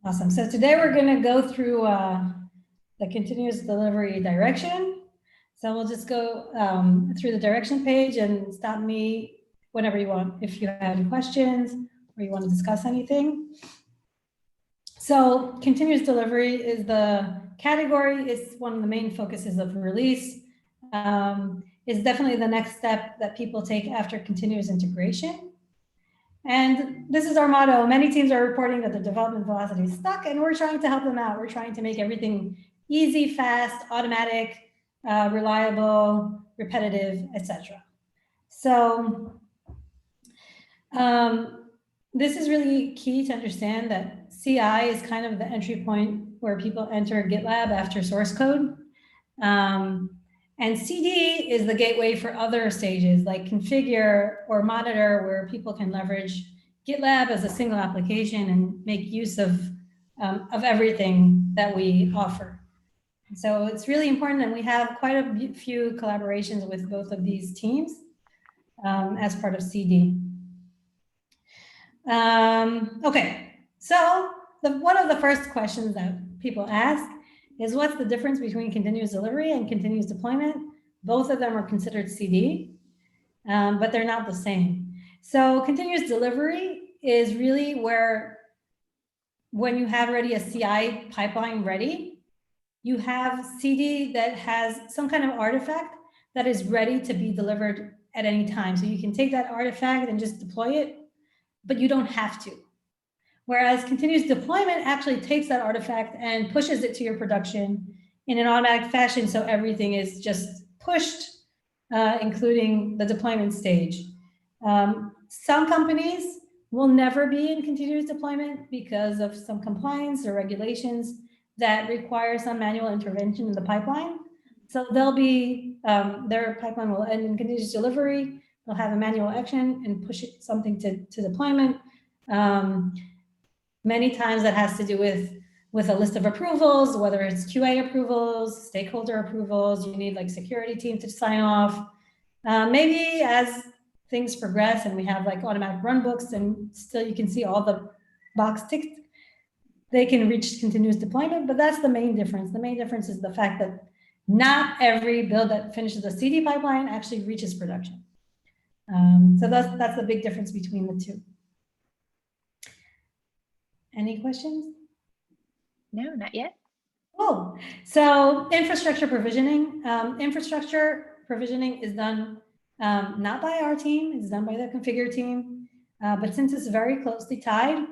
Awesome. So today we're going to go through the continuous delivery direction. So we'll just go through the direction page and stop me whenever you want, if you have any questions or you want to discuss anything. So continuous delivery is the category. It's one of the main focuses of release. It's definitely the next step that people take after continuous integration. And this is our motto. Many teams are reporting that the development velocity is stuck, and we're trying to help them out. We're trying to make everything easy, fast, automatic, reliable, repetitive, etc. So this is really key to understand that CI is kind of the entry point where people enter GitLab after source code. And CD is the gateway for other stages like configure or monitor, where people can leverage GitLab as a single application and make use of everything that we offer. So it's really important, and we have quite a few collaborations with both of these teams as part of CD. Okay, so one of the first questions that people ask is, what's the difference between continuous delivery and continuous deployment? Both of them are considered CD, but they're not the same. So continuous delivery is really where, when you have already a CI pipeline ready, you have CD that has some kind of artifact that is ready to be delivered at any time. So you can take that artifact and just deploy it, but you don't have to. Whereas continuous deployment actually takes that artifact and pushes it to your production in an automatic fashion, so everything is just pushed, including the deployment stage. Some companies will never be in continuous deployment because of some compliance or regulations that require some manual intervention in the pipeline. So they'll be, their pipeline will end in continuous delivery. They'll have a manual action and push it something to deployment. Many times that has to do with a list of approvals, whether it's QA approvals, stakeholder approvals, you need like security team to sign off. Maybe as things progress and we have like automatic runbooks and still you can see all the box ticked, they can reach continuous deployment, but that's the main difference. The main difference is the fact that not every build that finishes the CD pipeline actually reaches production. So that's the big difference between the two. Any questions? No, not yet. Oh, so infrastructure provisioning. Infrastructure provisioning is done not by our team, it's done by the configure team. But since it's very closely tied,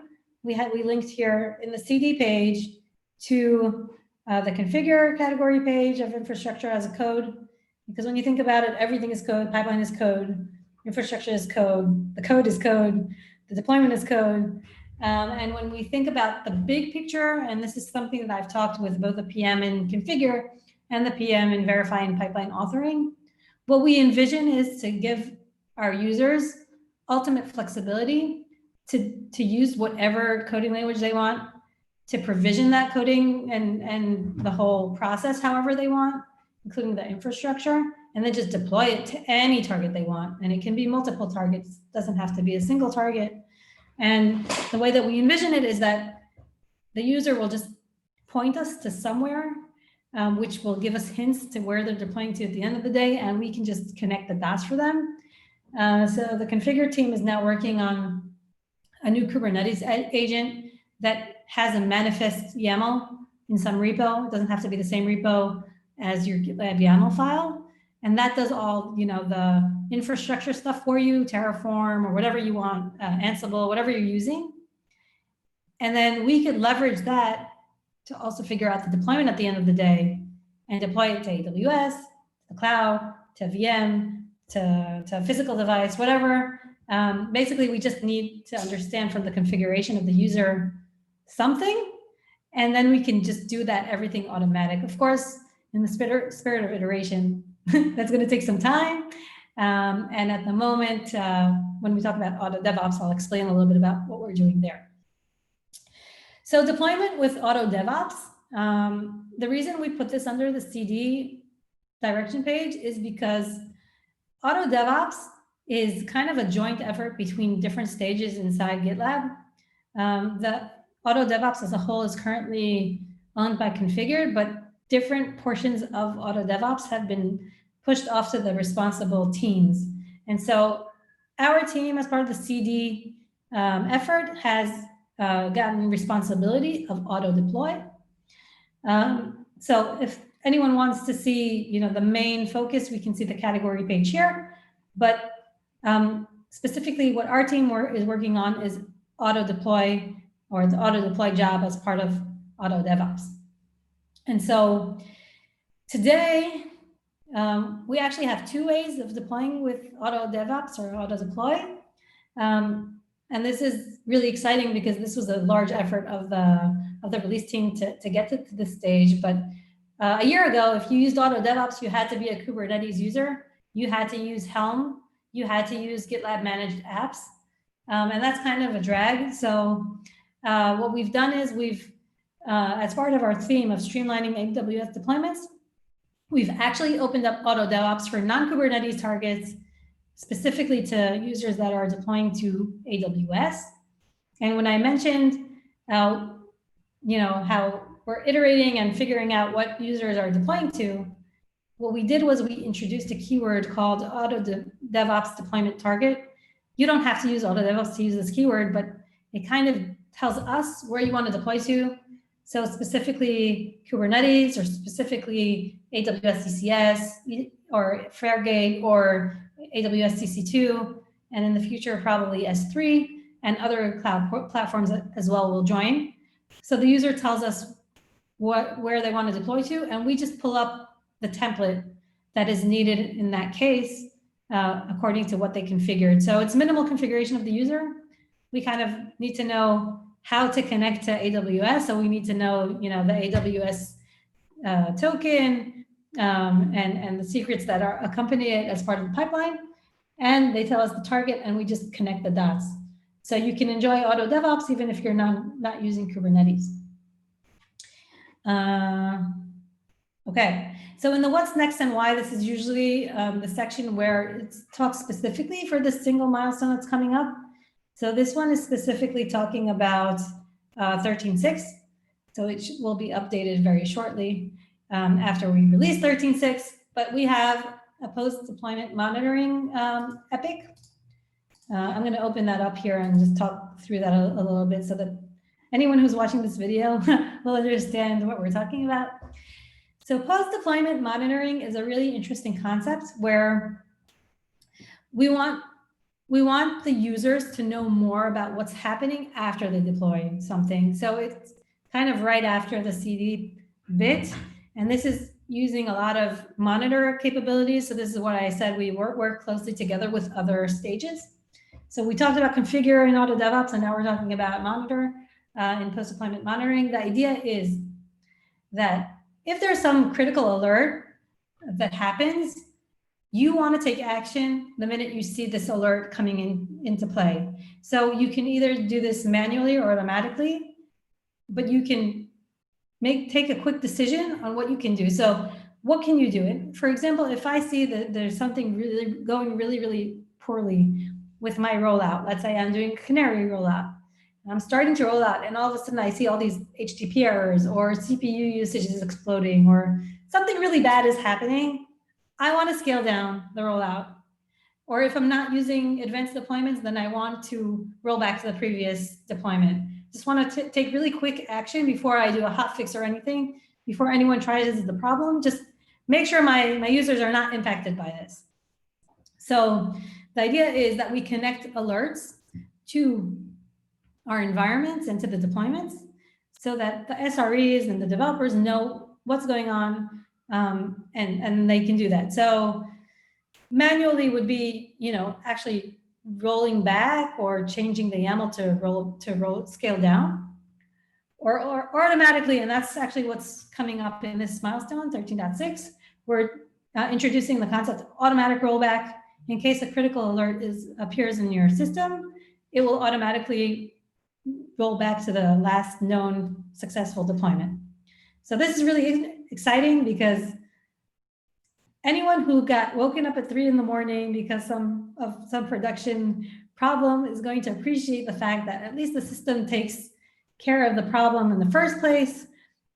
we linked here in the CD page to the configure category page of infrastructure as a code. Because when you think about it, everything is code, pipeline is code, infrastructure is code, the code is code, the deployment is code. And when we think about the big picture, and this is something that I've talked with both the PM in configure and the PM in verifying pipeline authoring, what we envision is to give our users ultimate flexibility to use whatever coding language they want, to provision that coding and the whole process however they want, including the infrastructure, and then just deploy it to any target they want. And it can be multiple targets, it doesn't have to be a single target. And the way that we envision it is that the user will just point us to somewhere, which will give us hints to where they're deploying to at the end of the day, and we can just connect the dots for them. So the configure team is now working on a new Kubernetes agent that has a manifest YAML in some repo. It doesn't have to be the same repo as your GitLab YAML file. And that does all, the infrastructure stuff for you, Terraform or whatever you want, Ansible, whatever you're using. And then we could leverage that to also figure out the deployment at the end of the day and deploy it to AWS, to the cloud, to VM, to a physical device, whatever. Basically, we just need to understand from the configuration of the user something, and then we can just do that everything automatic. Of course, in the spirit of iteration, that's going to take some time. And at the moment, when we talk about auto DevOps, I'll explain a little bit about what we're doing there. So deployment with auto DevOps, the reason we put this under the CD direction page is because auto DevOps is kind of a joint effort between different stages inside GitLab. The Auto DevOps as a whole is currently owned by Configured, but different portions of Auto DevOps have been pushed off to the responsible teams. And so our team, as part of the CD effort, has gotten responsibility of auto deploy. So if anyone wants to see, the main focus, we can see the category page here. But specifically, what our team is working on is auto deploy, or the auto deploy job as part of Auto DevOps. And so today, we actually have two ways of deploying with Auto DevOps or auto deploy. And this is really exciting because this was a large effort of the release team to get to this stage. But a year ago, if you used Auto DevOps, you had to be a Kubernetes user. You had to use Helm. You had to use GitLab managed apps. And that's kind of a drag. So what we've done is as part of our theme of streamlining AWS deployments, we've actually opened up Auto DevOps for non-Kubernetes targets, specifically to users that are deploying to AWS. And when I mentioned, how we're iterating and figuring out what users are deploying to, what we did was we introduced a keyword called Auto DevOps Deployment Target. You don't have to use Auto DevOps to use this keyword, but it kind of tells us where you want to deploy to. So specifically Kubernetes, or specifically AWS ECS, or Fargate, or AWS EC2, and in the future, probably S3, and other cloud platforms as well will join. So the user tells us where they want to deploy to, and we just pull up the template that is needed in that case, according to what they configured. So it's minimal configuration of the user. We kind of need to know how to connect to AWS. So we need to know, the AWS token, and the secrets that are accompany it as part of the pipeline. And they tell us the target, and we just connect the dots. So you can enjoy Auto DevOps even if you're not using Kubernetes. Okay, so in the what's next and why, this is usually the section where it talks specifically for the single milestone that's coming up. So this one is specifically talking about 13.6. So it will be updated very shortly after we release 13.6. But we have a post-deployment monitoring epic. I'm going to open that up here and just talk through that a little bit so that anyone who's watching this video will understand what we're talking about. So post-deployment monitoring is a really interesting concept where we want the users to know more about what's happening after they deploy something. So it's kind of right after the CD bit. And this is using a lot of monitor capabilities. So this is what I said, we work closely together with other stages. So we talked about configure in Auto DevOps, and now we're talking about monitor in post-deployment monitoring. The idea is that if there's some critical alert that happens, you want to take action the minute you see this alert coming into play. So you can either do this manually or automatically, but you can take a quick decision on what you can do. So what can you do? For example, if I see that there's something going really poorly with my rollout, let's say I'm doing Canary rollout, I'm starting to roll out, and all of a sudden I see all these HTTP errors, or CPU usage is exploding, or something really bad is happening, I want to scale down the rollout. Or if I'm not using advanced deployments, then I want to roll back to the previous deployment. Just want to take really quick action before I do a hot fix or anything, before anyone tries the problem. Just make sure my users are not impacted by this. So the idea is that we connect alerts to our environments and to the deployments so that the SREs and the developers know what's going on, and they can do that. So manually would be, actually rolling back or changing the YAML to scale down, or automatically, and that's actually what's coming up in this milestone 13.6. We're introducing the concept of automatic rollback. In case a critical alert appears in your system, it will automatically roll back to the last known successful deployment. So this is really exciting because anyone who got woken up at 3 in the morning because some production problem is going to appreciate the fact that at least the system takes care of the problem in the first place.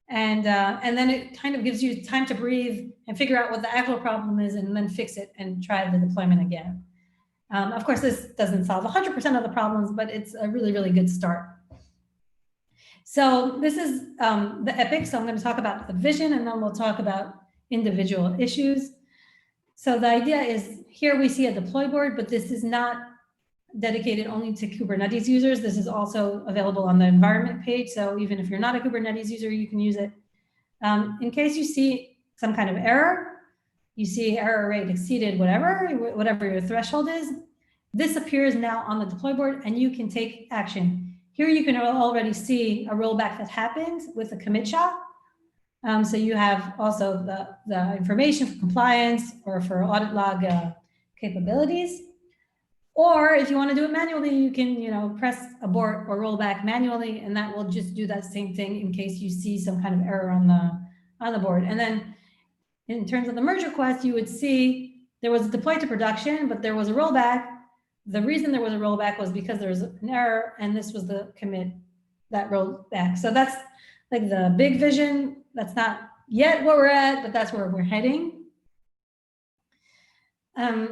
And then it kind of gives you time to breathe and figure out what the actual problem is and then fix it and try the deployment again. Of course, this doesn't solve 100% of the problems, but it's a really, really good start. So this is the epic. So I'm going to talk about the vision, and then we'll talk about individual issues. So the idea is here we see a deploy board, but this is not dedicated only to Kubernetes users. This is also available on the environment page. So even if you're not a Kubernetes user, you can use it. In case you see some kind of error, you see error rate exceeded whatever your threshold is, this appears now on the deploy board and you can take action. Here you can already see a rollback that happened with a commit shot. So you have also the information for compliance or for audit log capabilities. Or if you want to do it manually, you can, press abort or roll back manually, and that will just do that same thing in case you see some kind of error on the board. And then in terms of the merge request, you would see there was a deploy to production, but there was a rollback. The reason there was a rollback was because there was an error, and this was the commit that rolled back. So that's like the big vision. That's not yet where we're at, but that's where we're heading.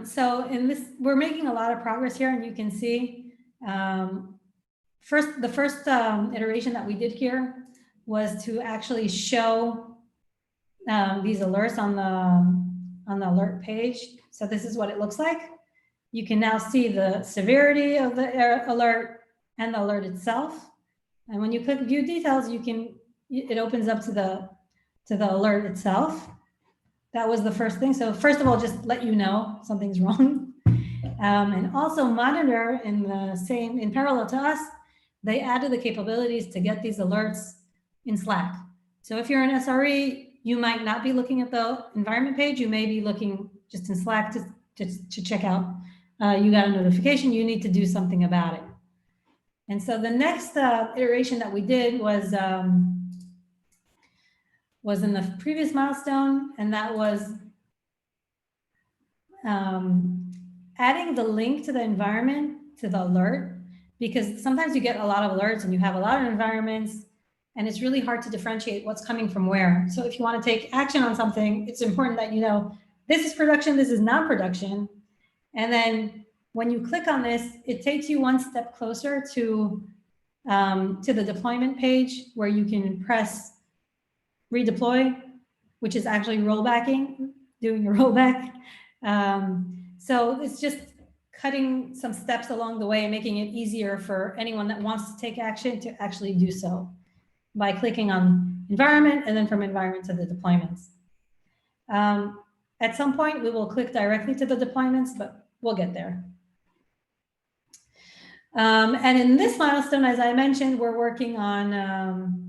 So in this, we're making a lot of progress here, and you can see the first iteration that we did here was to actually show these alerts on the alert page. So this is what it looks like. You can now see the severity of the alert and the alert itself. And when you click view details, it opens up to the alert itself. That was the first thing. So first of all, just let you know something's wrong. And also monitor in parallel to us, they added the capabilities to get these alerts in Slack. So if you're an SRE, you might not be looking at the environment page. You may be looking just in Slack to check out you got a notification, you need to do something about it. And so the next iteration that we did was in the previous milestone, and that was adding the link to the environment to the alert, because sometimes you get a lot of alerts and you have a lot of environments, and it's really hard to differentiate what's coming from where. So if you want to take action on something, it's important that you know this is production, this is non-production. And then when you click on this, it takes you one step closer to the deployment page, where you can press redeploy, which is actually rollbacking, doing a rollback. So it's just cutting some steps along the way and making it easier for anyone that wants to take action to actually do so by clicking on environment and then from environment to the deployments. At some point, we will click directly to the deployments, but we'll get there. And in this milestone, as I mentioned, we're working on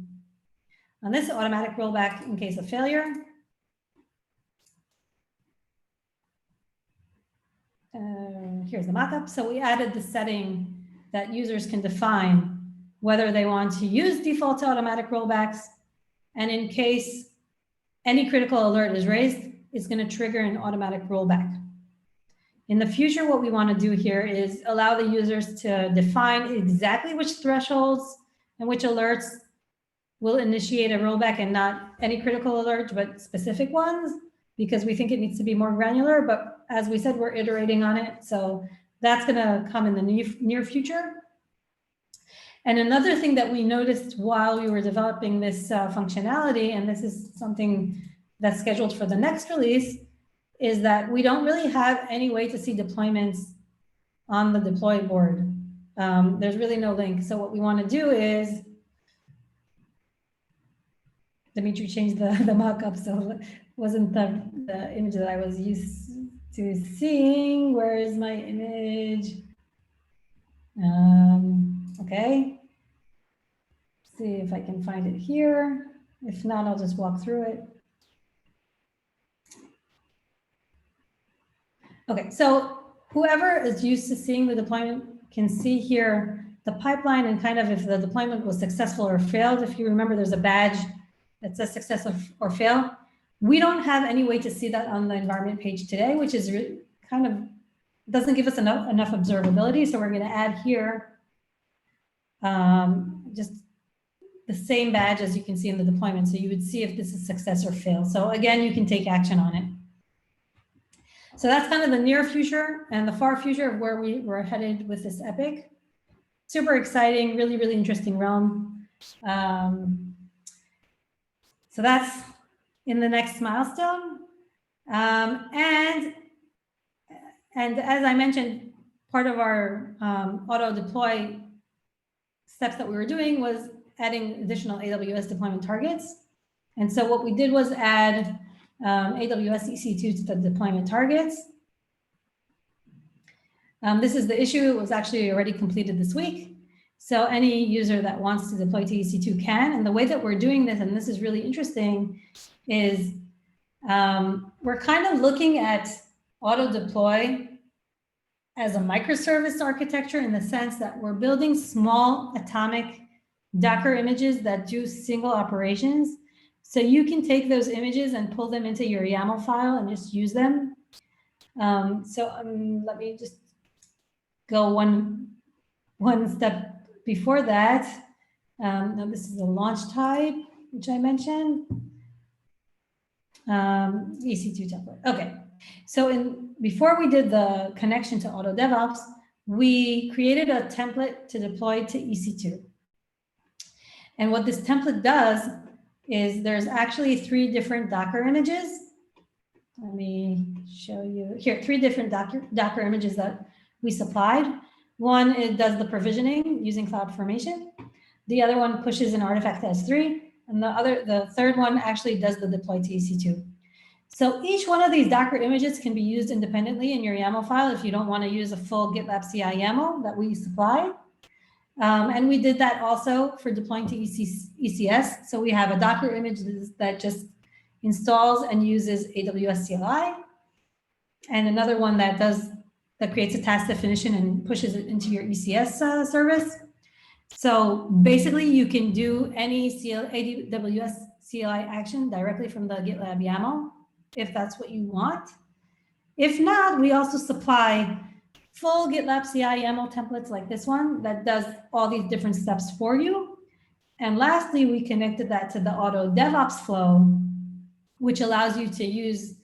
this automatic rollback in case of failure. Here's the mockup. So we added the setting that users can define whether they want to use default to automatic rollbacks. And in case any critical alert is raised, it's going to trigger an automatic rollback. In the future, what we want to do here is allow the users to define exactly which thresholds and which alerts will initiate a rollback, and not any critical alerts, but specific ones, because we think it needs to be more granular. But as we said, we're iterating on it. So that's going to come in the near future. And another thing that we noticed while we were developing this functionality, and this is something that's scheduled for the next release, is that we don't really have any way to see deployments on the deploy board. There's really no link. So what we want to do is, Dimitri changed the mock-up, so it wasn't the image that I was used to seeing. Where is my image? Okay. See if I can find it here. If not, I'll just walk through it. Okay, so whoever is used to seeing the deployment can see here the pipeline and kind of if the deployment was successful or failed. If you remember, there's a badge that says success or fail. We don't have any way to see that on the environment page today, which is kind of doesn't give us enough observability. So we're going to add here just the same badge as you can see in the deployment. So you would see if this is success or fail. So again, you can take action on it. So that's kind of the near future and the far future of where we're headed with this epic. Super exciting, really, really interesting realm. So that's in the next milestone. And as I mentioned, part of our auto deploy steps that we were doing was adding additional AWS deployment targets. And so what we did was add AWS EC2 to the deployment targets. This is the issue. It was actually already completed this week. So any user that wants to deploy to EC2 can. And the way that we're doing this, and this is really interesting, is we're kind of looking at auto deploy as a microservice architecture in the sense that we're building small atomic Docker images that do single operations. So you can take those images and pull them into your YAML file and just use them. Let me just go one step before that. Now this is a launch type, which I mentioned. EC2 template. Okay. So before we did the connection to Auto DevOps, we created a template to deploy to EC2. And what this template does is there's actually 3 different Docker images. Let me show you here, 3 different Docker images that we supplied. One, it does the provisioning using CloudFormation. The other one pushes an artifact to S3. And the third one actually does the deploy to EC2. So each one of these Docker images can be used independently in your YAML file if you don't want to use a full GitLab CI YAML that we supplied. And we did that also for deploying to ECS. So we have a Docker image that just installs and uses AWS CLI, and another one that creates a task definition and pushes it into your ECS service. So basically, you can do any AWS CLI action directly from the GitLab YAML, if that's what you want. If not, we also supply full GitLab CI YAML templates like this one that does all these different steps for you. And lastly, we connected that to the Auto DevOps flow, which allows you to use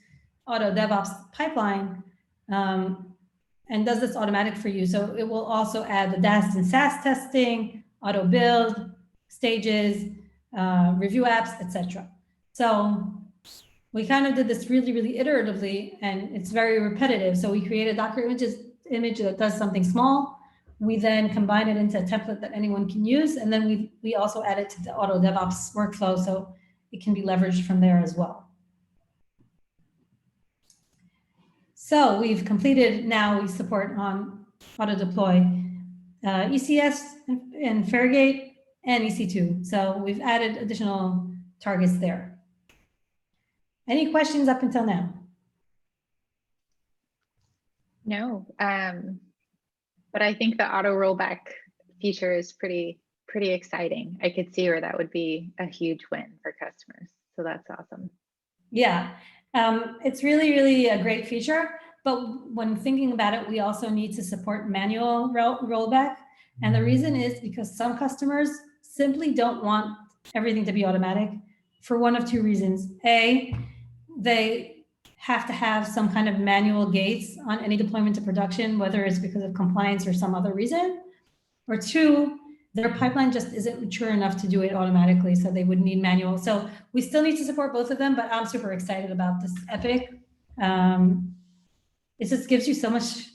Auto DevOps pipeline and does this automatic for you. So it will also add the DAST and SAST testing, auto build, stages, review apps, etc. So we kind of did this really, really iteratively, and it's very repetitive. So we create a Docker image that does something small. We then combine it into a template that anyone can use. And then we also add it to the Auto DevOps workflow so it can be leveraged from there as well. So we've completed, now we support on auto deploy ECS and Fargate and EC2. So we've added additional targets there. Any questions up until now? No, but I think the auto rollback feature is pretty exciting. I could see where that would be a huge win for customers. So that's awesome. Yeah, it's really, really a great feature. But when thinking about it, we also need to support manual rollback. And the reason is because some customers simply don't want everything to be automatic for one of 2 reasons. A, they have to have some kind of manual gates on any deployment to production, whether it's because of compliance or some other reason. Or 2, their pipeline just isn't mature enough to do it automatically, so they would need manual. So we still need to support both of them, but I'm super excited about this epic. It just gives you so much,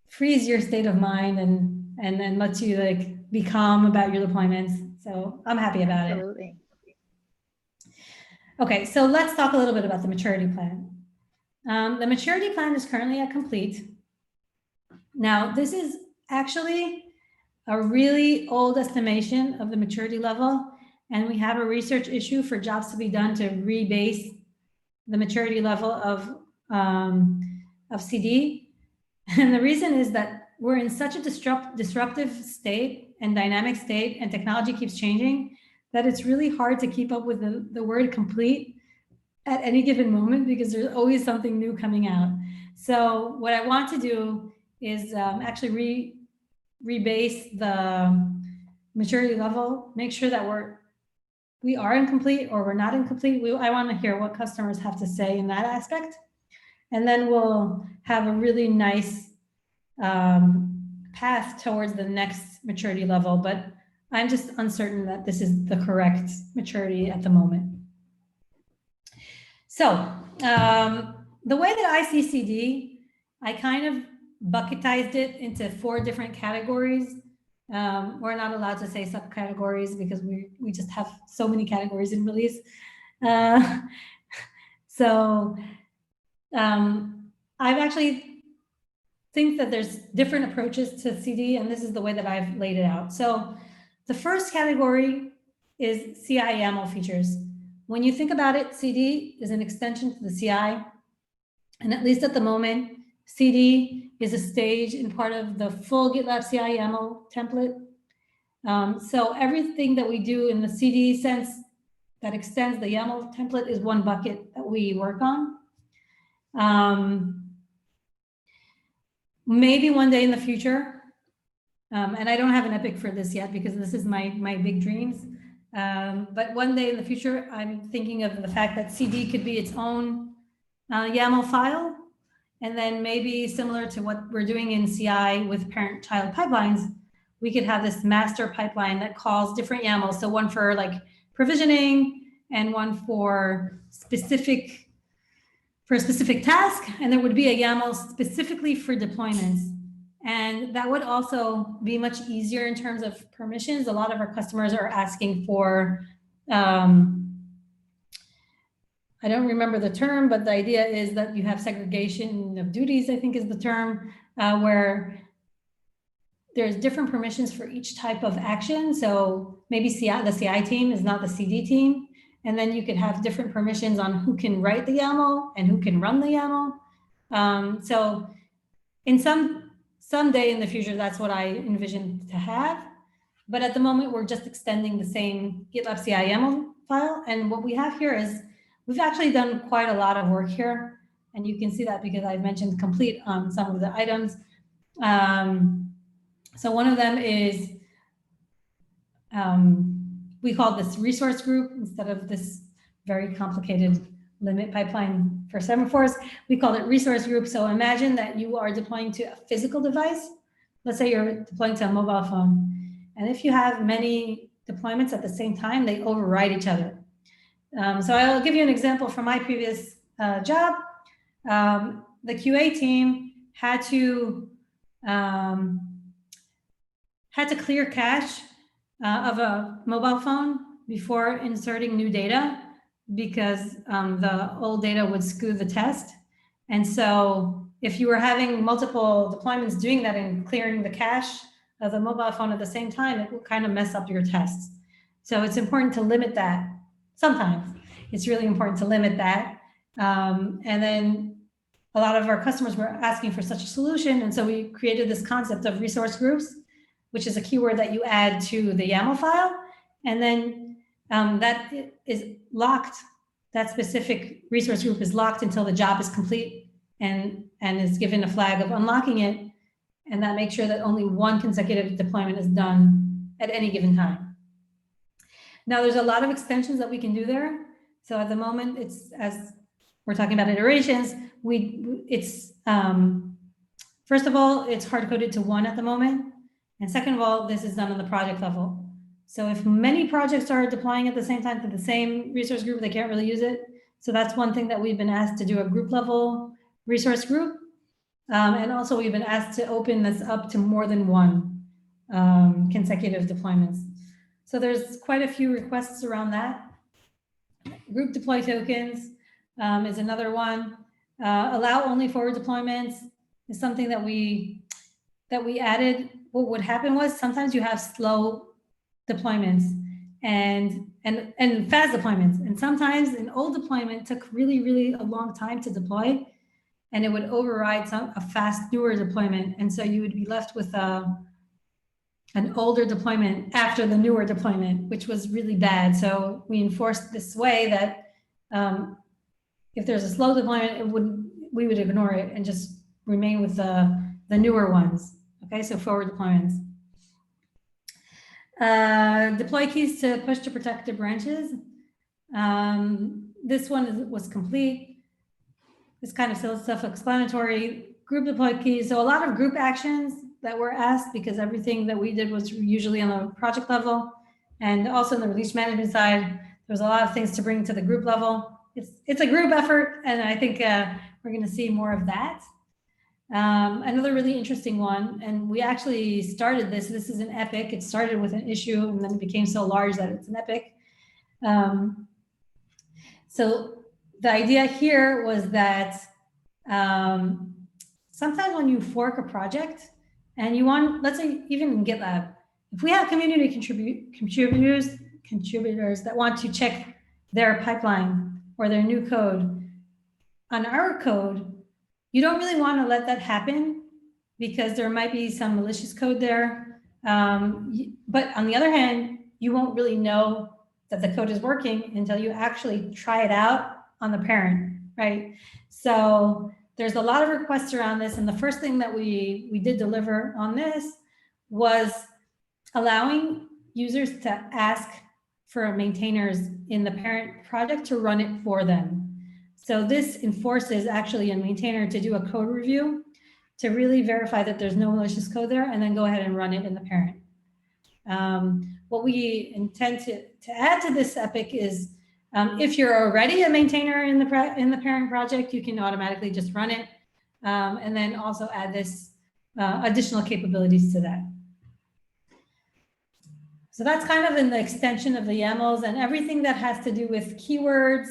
frees your state of mind and lets you like be calm about your deployments. So I'm happy about Absolutely. it. Okay, so let's talk a little bit about the maturity plan. The maturity plan is currently at complete. Now, this is actually a really old estimation of the maturity level, and we have a research issue for jobs to be done to rebase the maturity level of CD. And the reason is that we're in such a disruptive state and dynamic state, and technology keeps changing, that it's really hard to keep up with the word complete at any given moment, because there's always something new coming out. So what I want to do is actually rebase the maturity level, make sure that we are incomplete or we're not incomplete. I want to hear what customers have to say in that aspect. And then we'll have a really nice path towards the next maturity level. But I'm just uncertain that this is the correct maturity at the moment. So the way that I see CD, I kind of bucketized it into 4 different categories. We're not allowed to say subcategories because we just have so many categories in release. I've actually think that there's different approaches to CD, and this is the way that I've laid it out. So the first category is CI YAML features. When you think about it, CD is an extension to the CI. And at least at the moment, CD is a stage in part of the full GitLab CI YAML template. So everything that we do in the CD sense that extends the YAML template is one bucket that we work on. Maybe one day in the future, and I don't have an epic for this yet because this is my big dreams. But one day in the future, I'm thinking of the fact that CD could be its own YAML file. And then maybe similar to what we're doing in CI with parent-child pipelines, we could have this master pipeline that calls different YAMLs. So one for like provisioning and one for a specific task. And there would be a YAML specifically for deployments. And that would also be much easier in terms of permissions. A lot of our customers are asking for, I don't remember the term, but the idea is that you have segregation of duties, I think is the term, where there's different permissions for each type of action. So maybe the CI team is not the CD team. And then you could have different permissions on who can write the YAML and who can run the YAML. So in someday in the future, that's what I envision to have. But at the moment, we're just extending the same GitLab CI YAML file. And what we have here is we've actually done quite a lot of work here. And you can see that because I've mentioned complete on some of the items. So one of them is, we call this resource group instead of this very complicated limit pipeline for semaphores. We call it resource group. So imagine that you are deploying to a physical device. Let's say you're deploying to a mobile phone. And if you have many deployments at the same time, they override each other. So I'll give you an example from my previous job. The QA team had to clear cache of a mobile phone before inserting new data because the old data would skew the test. And so if you were having multiple deployments doing that and clearing the cache of the mobile phone at the same time, it will kind of mess up your tests. So it's important to limit that. Sometimes it's really important to limit that. And then a lot of our customers were asking for such a solution. And so we created this concept of resource groups, which is a keyword that you add to the YAML file. And then that is locked. That specific resource group is locked until the job is complete and is given a flag of unlocking it. And that makes sure that only one consecutive deployment is done at any given time. Now, there's a lot of extensions that we can do there. So at the moment, it's, as we're talking about iterations, first of all, it's hard-coded to 1 at the moment. And second of all, this is done on the project level. So if many projects are deploying at the same time to the same resource group, they can't really use it. So that's one thing that we've been asked to do, a group level resource group. And also we've been asked to open this up to more than 1 consecutive deployments. So there's quite a few requests around that. Group deploy tokens is another one. Allow only forward deployments is something that we added. What would happen was sometimes you have slow deployments and fast deployments. And sometimes an old deployment took really, really a long time to deploy, and it would override a fast newer deployment. And so you would be left with an older deployment after the newer deployment, which was really bad. So we enforced this way that if there's a slow deployment, we would ignore it and just remain with the newer ones. Okay, so forward deployments. Deploy keys to push to protected branches. This one was complete. It's kind of self-explanatory. Group deploy keys. So a lot of group actions that were asked because everything that we did was usually on the project level, and also in the release management side, there was a lot of things to bring to the group level. It's a group effort, and I think we're going to see more of that. Another really interesting one, and we actually started this. This is an epic. It started with an issue, and then it became so large that it's an epic. So the idea here was that sometimes when you fork a project and you want, let's say even in GitLab, if we have community contributors that want to check their pipeline or their new code on our code, you don't really want to let that happen because there might be some malicious code there. But on the other hand, you won't really know that the code is working until you actually try it out on the parent, right? So there's a lot of requests around this. And the first thing that we did deliver on this was allowing users to ask for maintainers in the parent project to run it for them. So this enforces actually a maintainer to do a code review to really verify that there's no malicious code there, and then go ahead and run it in the parent. What we intend to add to this epic is if you're already a maintainer in the parent project, you can automatically just run it, and then also add this additional capabilities to that. So that's kind of in the extension of the YAMLs, and everything that has to do with keywords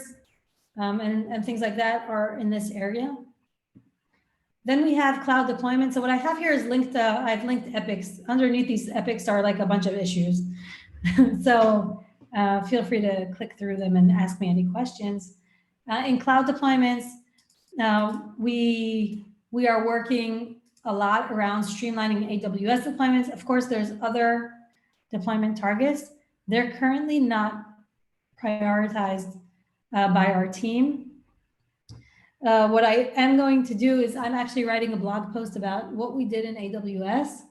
and things like that are in this area. Then we have cloud deployment. So what I have here is I've linked epics. Underneath these epics are like a bunch of issues. So feel free to click through them and ask me any questions. In cloud deployments, we are working a lot around streamlining AWS deployments. Of course, there's other deployment targets. They're currently not prioritized by our team. What I am going to do is I'm actually writing a blog post about what we did in AWS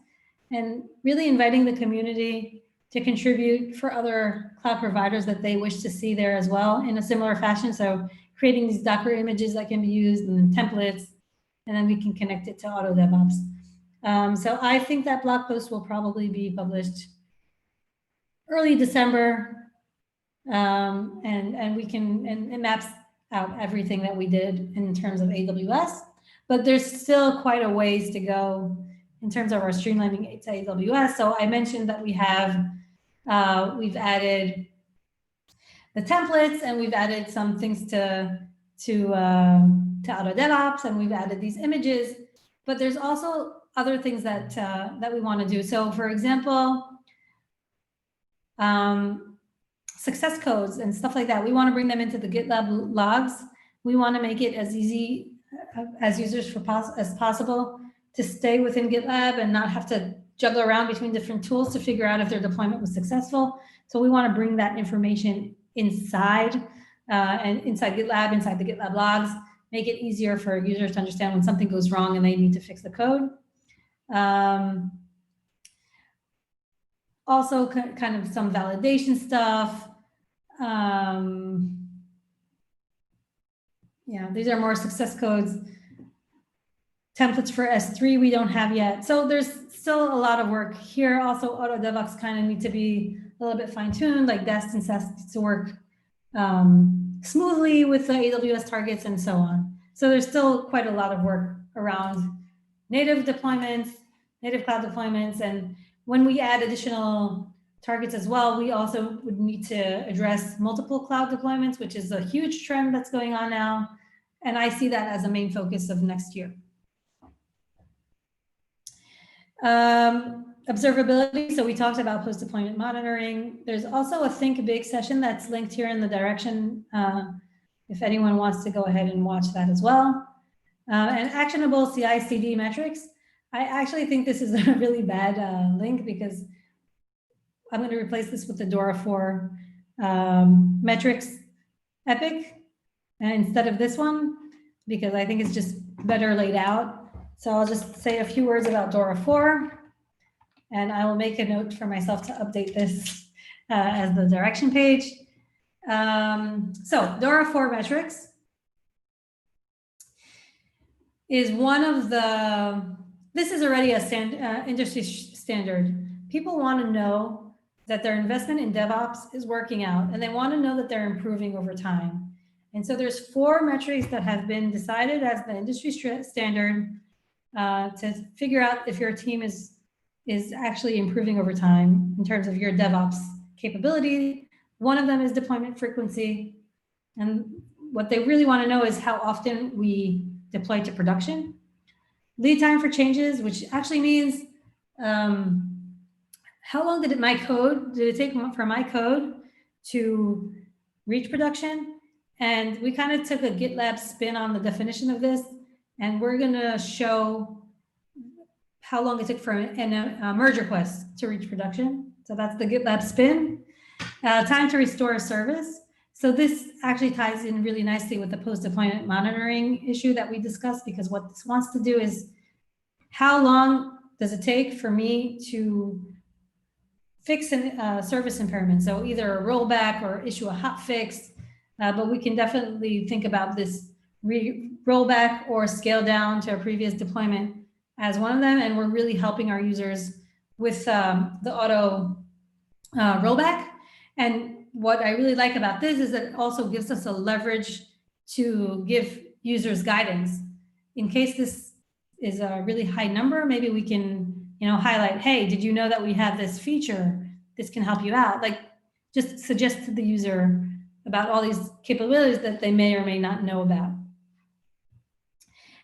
and really inviting the community to contribute for other cloud providers that they wish to see there as well in a similar fashion. So creating these Docker images that can be used and then templates, and then we can connect it to Auto DevOps. So I think that blog post will probably be published early December, and we can, and it maps out everything that we did in terms of AWS, but there's still quite a ways to go in terms of our streamlining to AWS. So I mentioned that we have, we've added the templates, and we've added some things to Auto DevOps, and we've added these images, but there's also other things that that we want to do. So for example, success codes and stuff like that, we want to bring them into the GitLab logs. We want to make it as easy as users as possible to stay within GitLab and not have to juggle around between different tools to figure out if their deployment was successful. So we want to bring that information inside and inside GitLab, inside the GitLab logs, make it easier for users to understand when something goes wrong and they need to fix the code. Also kind of some validation stuff. Yeah, these are more success codes. Templates for S3 we don't have yet. So there's still a lot of work here. Also, Auto DevOps kind of need to be a little bit fine-tuned, like Destins has to work smoothly with the AWS targets and so on. So there's still quite a lot of work around native deployments, native cloud deployments, and when we add additional targets as well, we also would need to address multiple cloud deployments, which is a huge trend that's going on now. And I see that as a main focus of next year. Observability. So we talked about post-deployment monitoring. There's also a Think Big session that's linked here in the direction. If anyone wants to go ahead and watch that as well. And actionable CI/CD metrics. I actually think this is a really bad link because I'm going to replace this with the Dora 4 metrics epic instead of this one, because I think it's just better laid out. So I'll just say a few words about DORA 4, and I will make a note for myself to update this as the direction page. So DORA 4 metrics is one of this is already a industry standard. People want to know that their investment in DevOps is working out, and they want to know that they're improving over time. And so there's 4 metrics that have been decided as the industry standard to figure out if your team is actually improving over time in terms of your DevOps capability. One of them is deployment frequency. And what they really want to know is how often we deploy to production. Lead time for changes, which actually means how long did it take for my code to reach production? And we kind of took a GitLab spin on the definition of this, and we're going to show how long it took for a merge request to reach production. So that's the GitLab spin. Time to restore a service. So this actually ties in really nicely with the post-deployment monitoring issue that we discussed, because what this wants to do is how long does it take for me to fix a service impairment? So either a rollback or issue a hot fix, but we can definitely think about this rollback or scale down to a previous deployment as one of them. And we're really helping our users with the auto rollback. And what I really like about this is that it also gives us a leverage to give users guidance. In case this is a really high number, maybe we can, highlight, hey, did you know that we have this feature? This can help you out. Like, just suggest to the user about all these capabilities that they may or may not know about.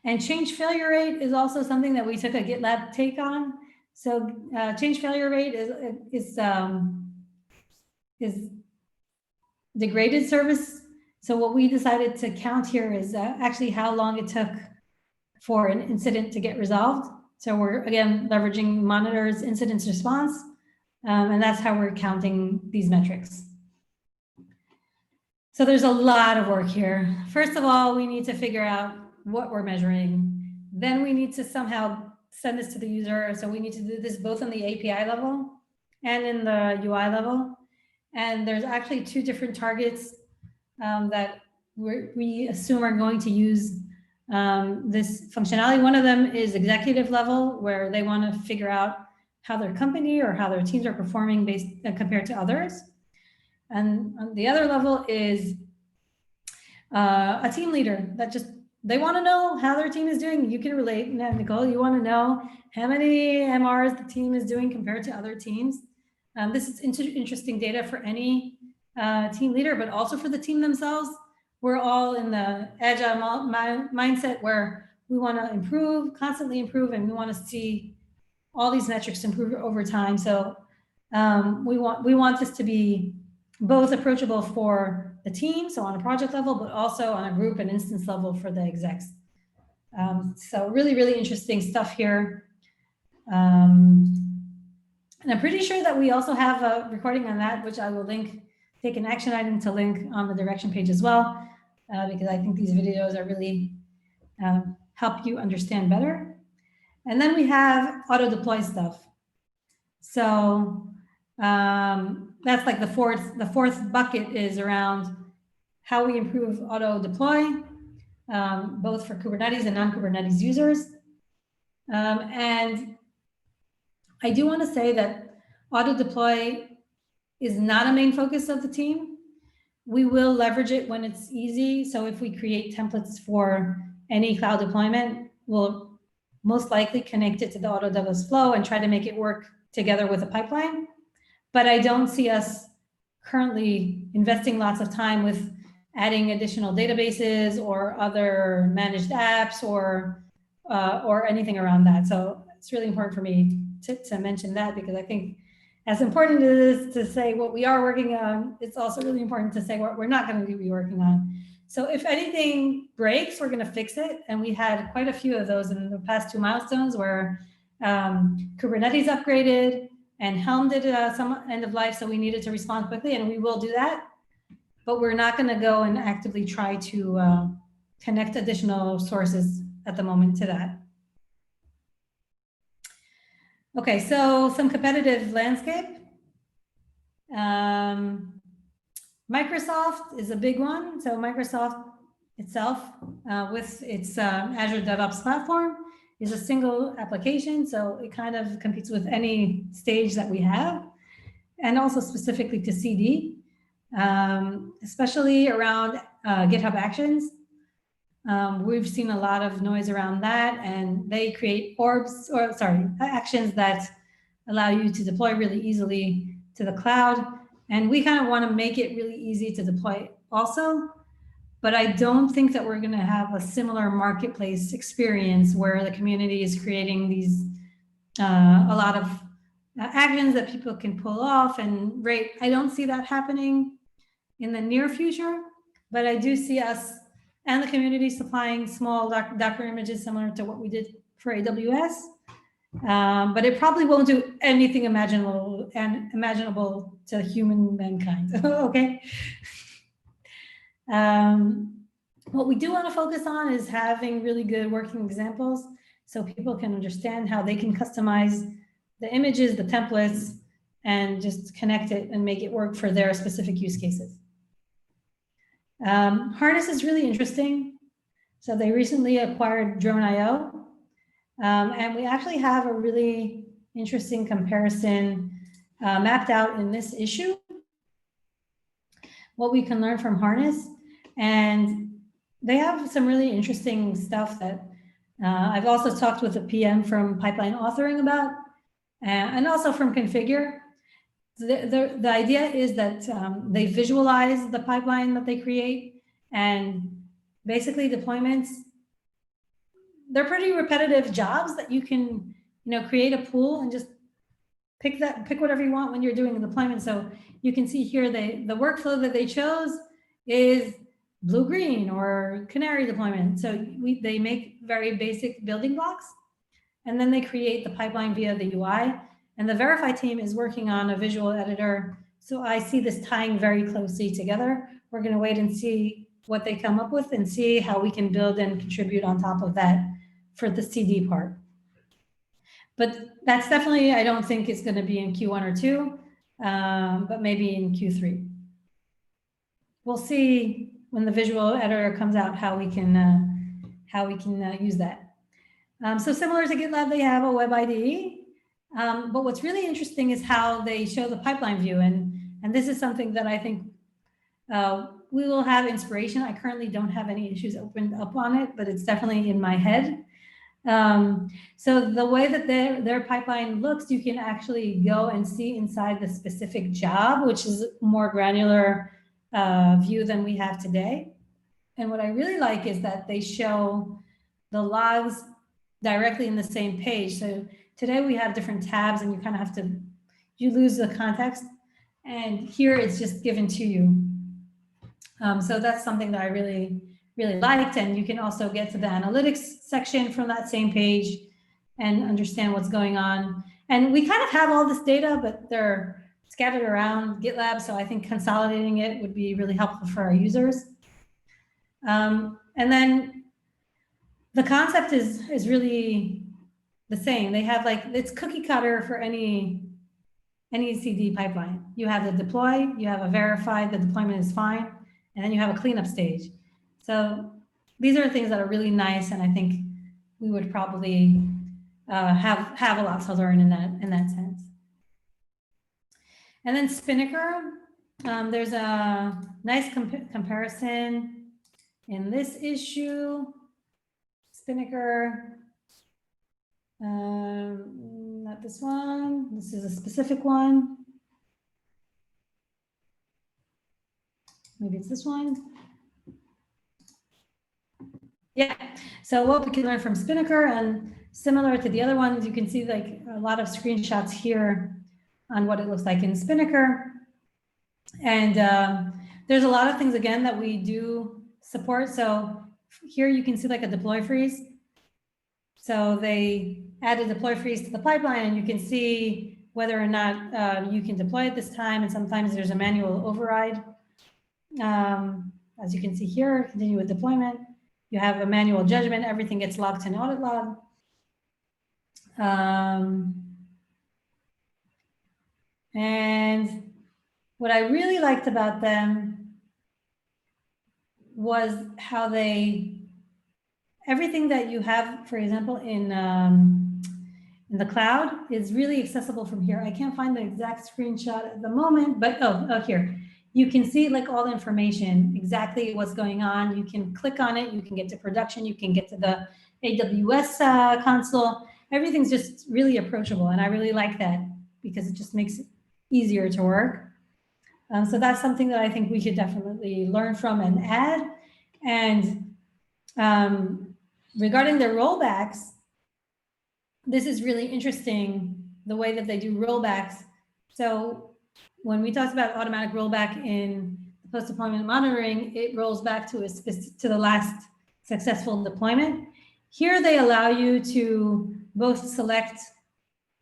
And change failure rate is also something that we took a GitLab take on. So change failure rate is degraded service. So what we decided to count here is actually how long it took for an incident to get resolved. So we're, again, leveraging monitors incident response, and that's how we're counting these metrics. So there's a lot of work here. First of all, we need to figure out what we're measuring. Then we need to somehow send this to the user. So we need to do this both on the API level and in the UI level. And there's actually 2 different targets that we assume are going to use this functionality. One of them is executive level, where they want to figure out how their company or how their teams are performing based compared to others. And the other level is a team leader that they want to know how their team is doing. You can relate, Nicole. You want to know how many MRs the team is doing compared to other teams. This is interesting data for any team leader, but also for the team themselves. We're all in the agile mindset where we want to improve, constantly improve, and we want to see all these metrics improve over time. So we want this to be both approachable for the team, so on a project level, but also on a group and instance level for the execs. So really, really interesting stuff here. And I'm pretty sure that we also have a recording on that, which I will take an action item to link on the direction page as well, because I think these videos are really help you understand better. And then we have auto deploy stuff. So that's like the fourth bucket is around how we improve auto deploy, both for Kubernetes and non-Kubernetes users. And I do want to say that auto deploy is not a main focus of the team. We will leverage it when it's easy. So if we create templates for any cloud deployment, we'll most likely connect it to the auto DevOps flow and try to make it work together with a pipeline. But I don't see us currently investing lots of time with adding additional databases or other managed apps or anything around that. So it's really important for me to mention that, because I think as important as it is to say what we are working on, it's also really important to say what we're not going to be working on. So if anything breaks, we're going to fix it. And we had quite a few of those in the past 2 milestones where Kubernetes upgraded and Helm did some end of life. So we needed to respond quickly, and we will do that. But we're not going to go and actively try to connect additional sources at the moment to that. Okay, so some competitive landscape. Microsoft is a big one. So Microsoft itself, with its Azure DevOps platform, is a single application. So it kind of competes with any stage that we have, and also specifically to CD, especially around GitHub Actions. We've seen a lot of noise around that, and they create actions that allow you to deploy really easily to the cloud. And we kind of want to make it really easy to deploy also. But I don't think that we're going to have a similar marketplace experience where the community is creating these, a lot of actions that people can pull off and rate. I don't see that happening in the near future, but I do see us and the community supplying small Docker images similar to what we did for AWS. But it probably won't do anything imaginable to human mankind. Okay. What we do want to focus on is having really good working examples so people can understand how they can customize the images, the templates, and just connect it and make it work for their specific use cases. Harness is really interesting. So they recently acquired Drone.io, and we actually have a really interesting comparison mapped out in this issue, what we can learn from Harness. And they have some really interesting stuff that I've also talked with a PM from Pipeline Authoring about, and also from Configure. The idea is that they visualize the pipeline that they create, and basically deployments, they're pretty repetitive jobs that you can, create a pool and just pick whatever you want when you're doing a deployment. So you can see here the workflow that they chose is blue-green or canary deployment. So they make very basic building blocks, and then they create the pipeline via the UI. And the Verify team is working on a visual editor. So I see this tying very closely together. We're going to wait and see what they come up with and see how we can build and contribute on top of that for the CD part. But that's definitely, I don't think it's going to be in Q1 or 2, but maybe in Q3. We'll see when the visual editor comes out how we can use that. So similar to GitLab, they have a web IDE. But what's really interesting is how they show the pipeline view. And this is something that I think we will have inspiration. I currently don't have any issues opened up on it, but it's definitely in my head. So the way that their pipeline looks, you can actually go and see inside the specific job, which is more granular view than we have today. And what I really like is that they show the logs directly in the same page. So today we have different tabs and you kind of you lose the context. And here it's just given to you. So that's something that I really liked. And you can also get to the analytics section from that same page and understand what's going on. And we kind of have all this data, but they're scattered around GitLab. So I think consolidating it would be really helpful for our users. And then the concept is really the same. They have it's cookie cutter for any CD pipeline. You have the deploy, you have a verify, the deployment is fine, and then you have a cleanup stage. So these are things that are really nice, and I think we would probably have a lot to learn in that sense. And then Spinnaker, there's a nice comparison in this issue. Spinnaker, not this one. This is a specific one. Maybe it's this one. Yeah, so what we can learn from Spinnaker, and similar to the other ones, you can see a lot of screenshots here on what it looks like in Spinnaker. And there's a lot of things, again, that we do support. So here you can see a deploy freeze. So they added deploy freeze to the pipeline, and you can see whether or not you can deploy at this time. And sometimes there's a manual override. As you can see here, continue with deployment. You have a manual judgment. Everything gets logged to an audit log. And what I really liked about them was how everything that you have, for example, in the cloud is really accessible from here. I can't find the exact screenshot at the moment, but oh, here. You can see like all the information, exactly what's going on. You can click on it. You can get to production. You can get to the AWS console. Everything's just really approachable. And I really like that because it just makes it easier to work. So that's something that I think we should definitely learn from and add. And regarding their rollbacks, this is really interesting, the way that they do rollbacks. So when we talked about automatic rollback in post-deployment monitoring, it rolls back to the last successful deployment. Here they allow you to both select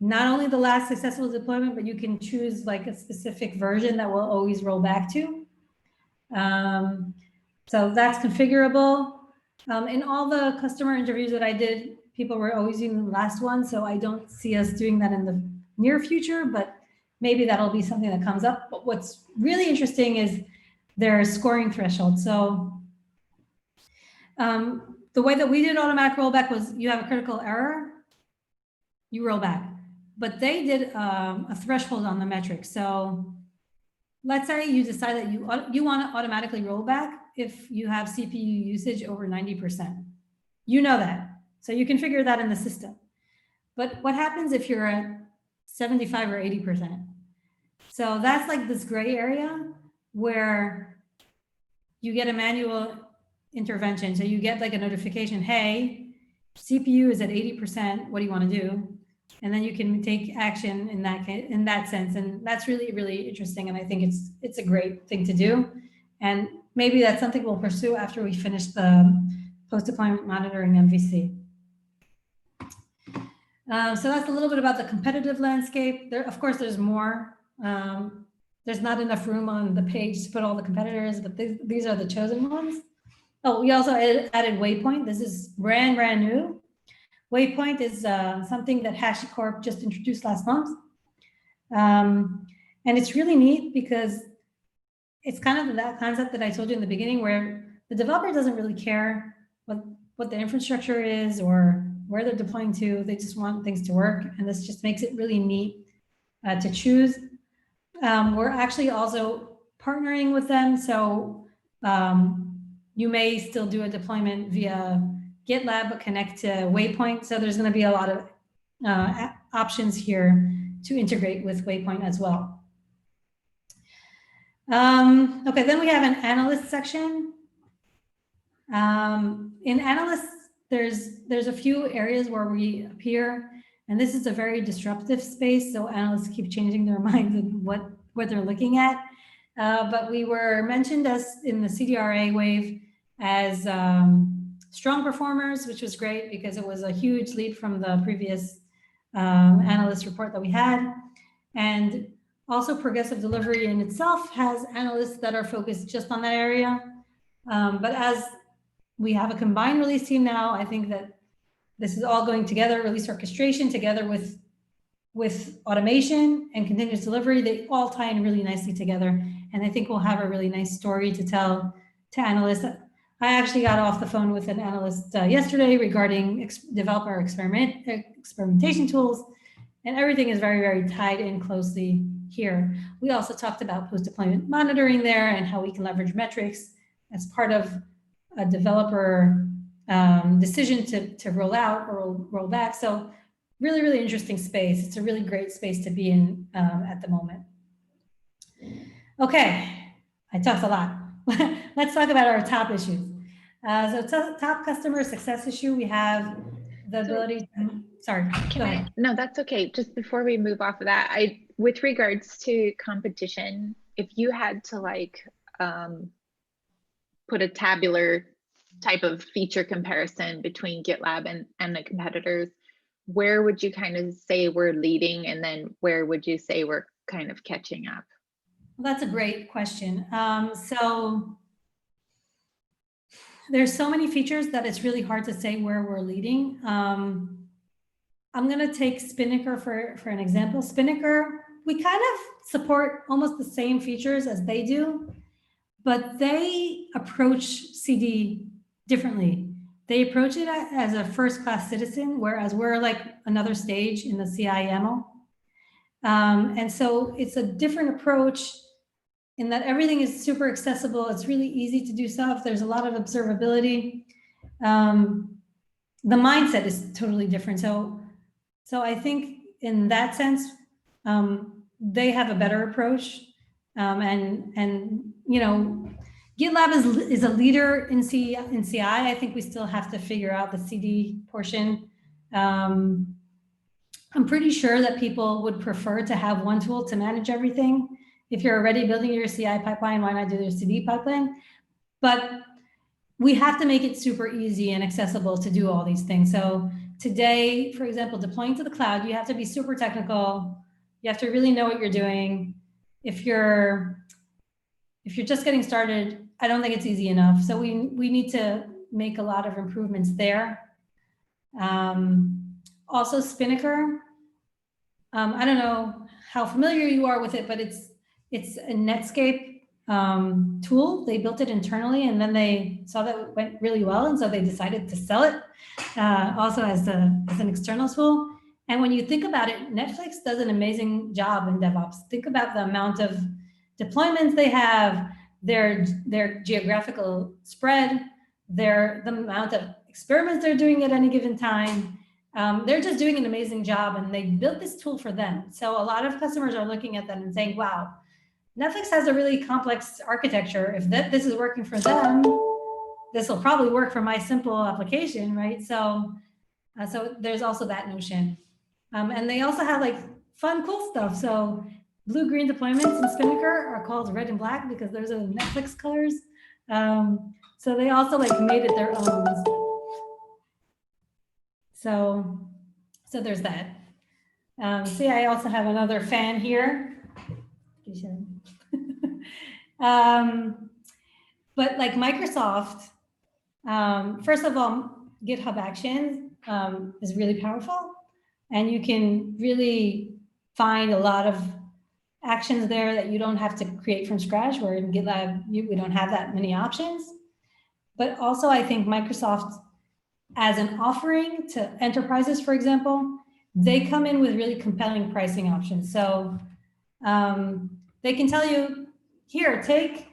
not only the last successful deployment, but you can choose like a specific version that will always roll back to. So that's configurable. In all the customer interviews that I did, people were always using the last one. So I don't see us doing that in the near future, but maybe that'll be something that comes up. But what's really interesting is their scoring threshold. So the way that we did automatic rollback was you have a critical error, you roll back. But they did a threshold on the metric. So let's say you decide that you want to automatically roll back if you have CPU usage over 90%. You know that. So you can figure that in the system. But what happens if you're at 75 or 80%? So that's like this gray area where you get a manual intervention. So you get like a notification, hey, CPU is at 80%. What do you want to do? And then you can take action in that sense. And that's really, really interesting. And I think it's a great thing to do. And maybe that's something we'll pursue after we finish the post-deployment monitoring MVC. So that's a little bit about the competitive landscape. Of course, there's more. There's not enough room on the page to put all the competitors, but these are the chosen ones. Oh, we also added Waypoint. This is brand new. Waypoint is something that HashiCorp just introduced last month. And it's really neat because it's kind of that concept that I told you in the beginning where the developer doesn't really care what the infrastructure is or where they're deploying to. They just want things to work. And this just makes it really neat to choose. We're actually also partnering with them. So you may still do a deployment via GitLab, but connect to Waypoint. So there's going to be a lot of options here to integrate with Waypoint as well. Okay, then we have an analyst section. In analysts, there's a few areas where we appear, and this is a very disruptive space. So analysts keep changing their minds and what they're looking at. But we were mentioned as in the CDRA wave as strong performers, which was great because it was a huge leap from the previous analyst report that we had. And also progressive delivery in itself has analysts that are focused just on that area. But as we have a combined release team now, I think that this is all going together, release orchestration together with automation and continuous delivery. They all tie in really nicely together. And I think we'll have a really nice story to tell to analysts. I actually got off the phone with an analyst yesterday regarding developer experimentation tools, and everything is very, very tied in closely here. We also talked about post-deployment monitoring there and how we can leverage metrics as part of a developer decision to roll out or roll back. So really, really interesting space. It's a really great space to be in at the moment. Okay, I talked a lot. Let's talk about our top issues. So top customer success issue, we have the ability to, sorry, go ahead. No, that's okay. Just before we move off of that, with regards to competition, if you had to like put a tabular type of feature comparison between GitLab and the competitors, where would you kind of say we're leading, and then where would you say we're kind of catching up? Well, that's a great question. So there's so many features that it's really hard to say where we're leading. I'm going to take Spinnaker for an example. Spinnaker we kind of support almost the same features as they do, but they approach CD differently. They approach it as a first-class citizen, whereas we're like another stage in the CI/YAML. And so it's a different approach in that everything is super accessible. It's really easy to do stuff. There's a lot of observability. The mindset is totally different. So I think in that sense, they have a better approach. And you know, GitLab is a leader in CI. I think we still have to figure out the CD portion. I'm pretty sure that people would prefer to have one tool to manage everything. If you're already building your CI pipeline, why not do your CD pipeline? But we have to make it super easy and accessible to do all these things. So today, for example, deploying to the cloud, you have to be super technical. You have to really know what you're doing. If you're just getting started, I don't think it's easy enough. So we need to make a lot of improvements there. Also Spinnaker. I don't know how familiar you are with it, but it's a Netscape tool. They built it internally, and then they saw that it went really well, and so they decided to sell it also as an external tool. And when you think about it, Netflix does an amazing job in DevOps. Think about the amount of deployments they have, their geographical spread, the amount of experiments they're doing at any given time. They're just doing an amazing job, and they built this tool for them. So a lot of customers are looking at them and saying, wow, Netflix has a really complex architecture. If this is working for them, this will probably work for my simple application, right? So there's also that notion. And they also have like fun, cool stuff. So blue-green deployments in Spinnaker are called red and black because those are the Netflix colors. So they also like made it their own. So there's that. See, I also have another fan here. But like Microsoft, first of all, GitHub Actions is really powerful, and you can really find a lot of actions there that you don't have to create from scratch, where in GitLab, we don't have that many options. But also I think Microsoft, as an offering to enterprises, for example, they come in with really compelling pricing options. So they can tell you, here, take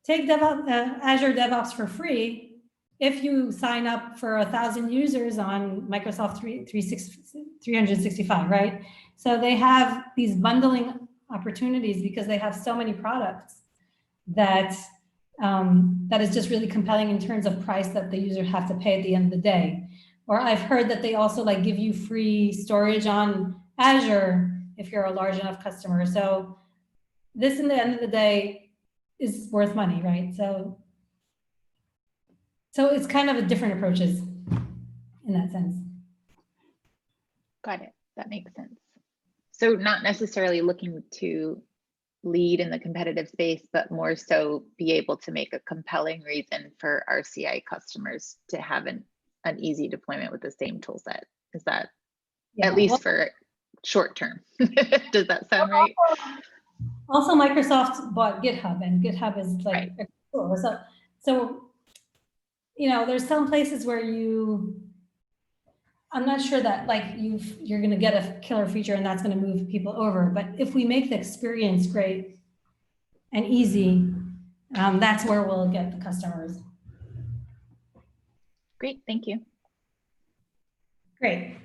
Azure DevOps for free if you sign up for 1,000 users on Microsoft 365, right? So they have these bundling opportunities because they have so many products that that is just really compelling in terms of price that the user have to pay at the end of the day. Or I've heard that they also like give you free storage on Azure if you're a large enough customer. So this, in the end of the day, is worth money, right? So it's kind of a different approaches in that sense. Got it. That makes sense. So not necessarily looking to lead in the competitive space, but more so be able to make a compelling reason for our CI customers to have an easy deployment with the same tool set. Is that at least for short term? Does that sound right? Also, Microsoft bought GitHub, and GitHub is like a tool. So you know, there's some places where I'm not sure that like you're going to get a killer feature and that's going to move people over. But if we make the experience great and easy, that's where we'll get the customers. Great, thank you. Great.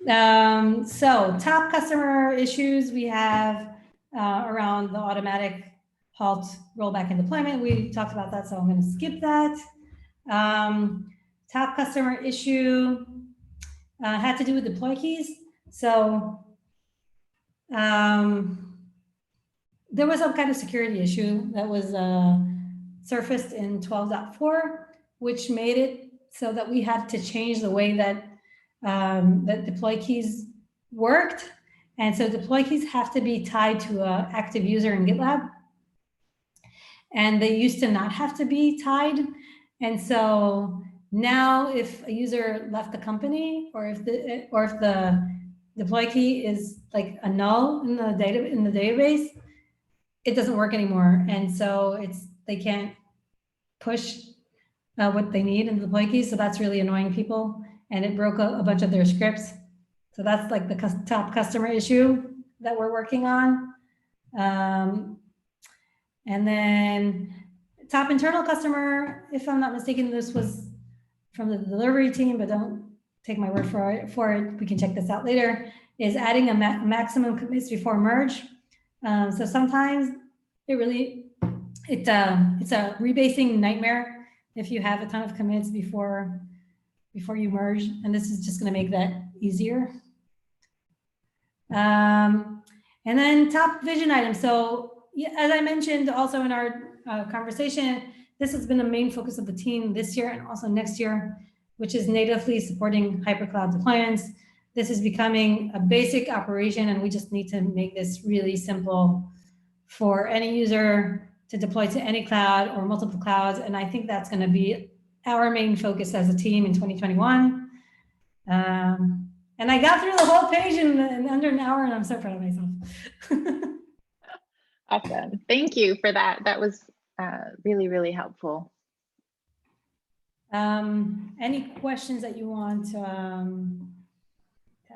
So top customer issues we have around the automatic halt, rollback, and deployment. We talked about that, so I'm going to skip that. Top customer issue had to do with deploy keys. So there was some kind of security issue that was surfaced in 12.4, which made it so that we had to change the way that that deploy keys worked. And so deploy keys have to be tied to an active user in GitLab. And they used to not have to be tied. And so now if a user left the company, or if the deploy key is like a null in the database, it doesn't work anymore. And so they can't push what they need in the deploy key. So that's really annoying people. And it broke a bunch of their scripts. So that's like the top customer issue that we're working on. And then top internal customer, if I'm not mistaken, this was from the delivery team, but don't take my word for it. We can check this out later, is adding a maximum commits before merge. So sometimes it's a rebasing nightmare if you have a ton of commits before you merge, and this is just going to make that easier. And then top vision items. So as I mentioned also in our conversation, this has been the main focus of the team this year and also next year, which is natively supporting hypercloud deployments. This is becoming a basic operation, and we just need to make this really simple for any user to deploy to any cloud or multiple clouds. And I think that's going to be our main focus as a team in 2021. And I got through the whole page in under an hour, and I'm so proud of myself. Awesome. Thank you for that. That was really, really helpful. Any questions that you want to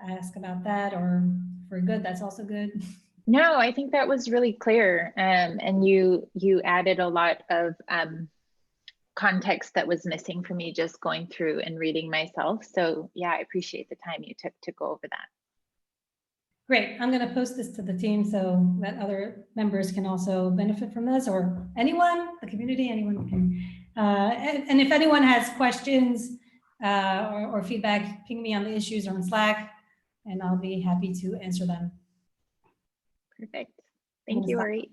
ask about that, or if we're good, that's also good. No, I think that was really clear. And you added a lot of context that was missing for me just going through and reading myself. So yeah, I appreciate the time you took to go over that. Great. I'm going to post this to the team so that other members can also benefit from this, or anyone, the community, anyone can. And if anyone has questions or feedback, ping me on the issues or on Slack, and I'll be happy to answer them. Perfect. Thank you, Ari.